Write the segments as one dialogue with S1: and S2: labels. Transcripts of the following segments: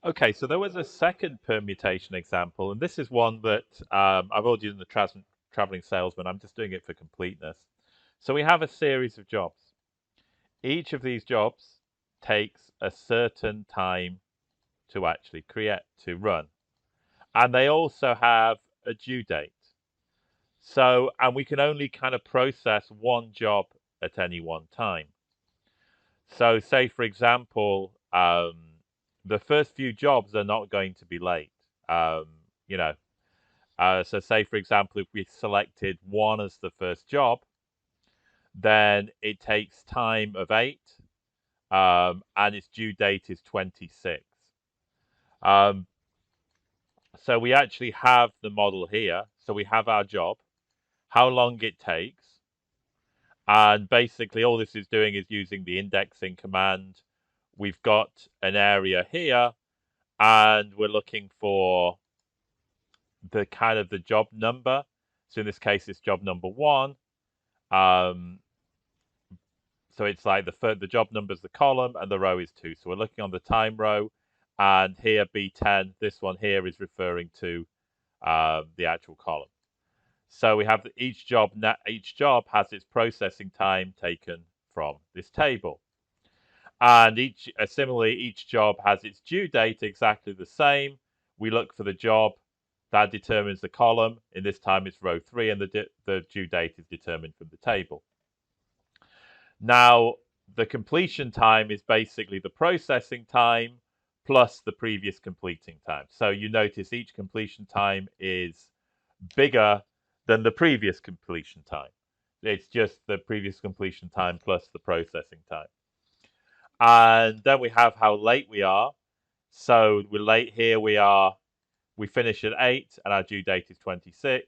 S1: Okay, so there was a second permutation example, and this is one that I've already done the traveling salesman. I'm just doing it for completeness. So we have a series of jobs. Each of these jobs takes a certain time to actually create, to run. And they also have a due date. So, and we can only kind of process one job at any one time. So, say for example, the first few jobs are not going to be late. Um, you know, so say for example, if we selected one as the first job, then it takes time of 8, and its due date is 26. Um, so we actually have the model here. So we have our job, how long it takes, and basically all this is doing is using the indexing command. We've got an area here, and we're looking for the kind of the job number. So in this case, it's job number 1. Um, so it's like the job number is the column and the row is 2. So we're looking on the time row, and here B10. This one here is referring to the actual column. So we have each job has its processing time taken from this table. And similarly, each job has its due date exactly the same. We look for the job that determines the column. In this time, it's row 3, and the due date is determined from the table. Now, the completion time is basically the processing time plus the previous completing time. So you notice each completion time is bigger than the previous completion time. It's just the previous completion time plus the processing time. And then we have how late we are. So we're late here. We finish at 8 and our due date is 26.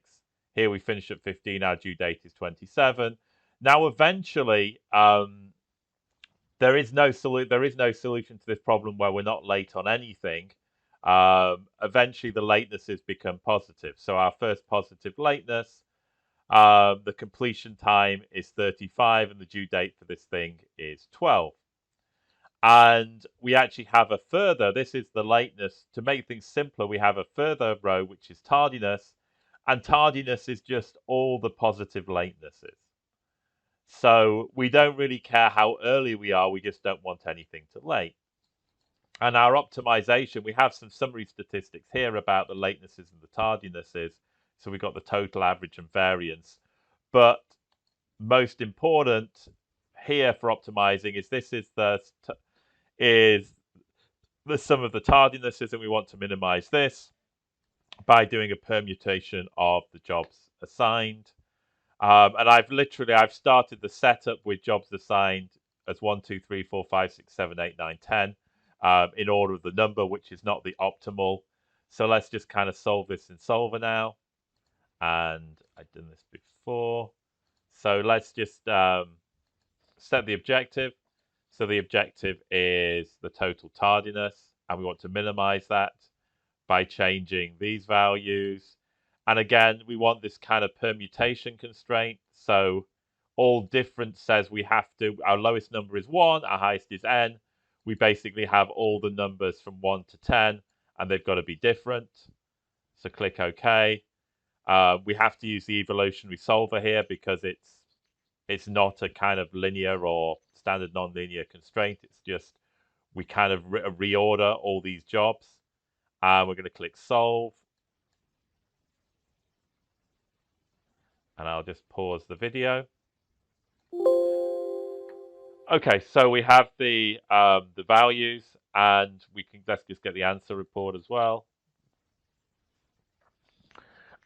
S1: Here we finish at 15, our due date is 27. Now eventually there is no solution to this problem where we're not late on anything. Eventually the latenesses become positive. So our first positive lateness, the completion time is 35 and the due date for this thing is 12. And we actually have a further, this is the lateness. To make things simpler, we have a further row, which is tardiness. And tardiness is just all the positive latenesses. So we don't really care how early we are, we just don't want anything to late. And our optimization, we have some summary statistics here about the latenesses and the tardinesses. So we've got the total, average, and variance. But most important here for optimizing is this is the sum of the tardinesses, and we want to minimize this by doing a permutation of the jobs assigned. And I've started the setup with jobs assigned as 1, 2, 3, 4, 5, 6, 7, 8, 9, 10 in order of the number, which is not the optimal. So let's just kind of solve this in Solver now. And I've done this before. So let's just set the objective. So the objective is the total tardiness, and we want to minimize that by changing these values. And again, we want this kind of permutation constraint. So all different says we have to, our lowest number is 1, our highest is n. We basically have all the numbers from 1 to 10, and they've got to be different. So click OK. We have to use the evolutionary solver here because it's not a kind of linear or standard nonlinear constraint. It's just we kind of reorder all these jobs. And we're going to click solve. And I'll just pause the video. Okay, so we have the values, and let's just get the answer report as well.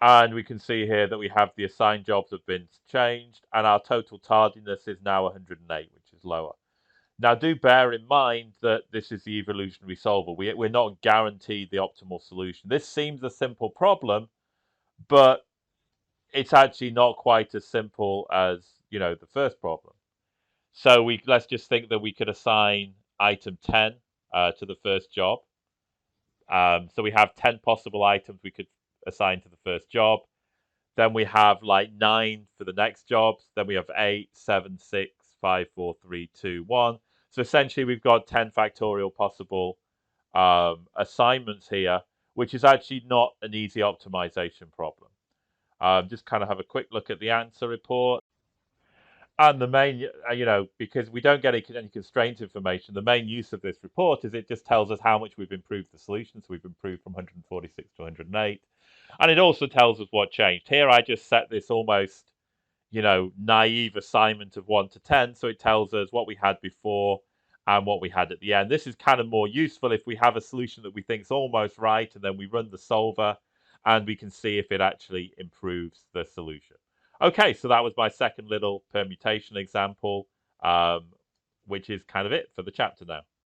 S1: And we can see here that we have the assigned jobs have been changed, and our total tardiness is now 108, which is lower. Now, do bear in mind that this is the evolutionary solver. We're not guaranteed the optimal solution. This seems a simple problem, but it's actually not quite as simple as, the first problem. So let's just think that we could assign item 10 to the first job. So we have 10 possible items we could assign to the first job. Then we have like 9 for the next jobs. Then we have 8, 7, 6, 5, 4, 3, 2, 1. So essentially we've got 10 factorial possible assignments here, which is actually not an easy optimization problem. Just kind of have a quick look at the answer report. And the main, because we don't get any constraint information, the main use of this report is it just tells us how much we've improved the solution. So we've improved from 146 to 108. And it also tells us what changed. Here I just set this almost, naive assignment of 1 to 10. So it tells us what we had before and what we had at the end. This is kind of more useful if we have a solution that we think is almost right, and then we run the solver and we can see if it actually improves the solution. Okay, so that was my second little permutation example, which is kind of it for the chapter now.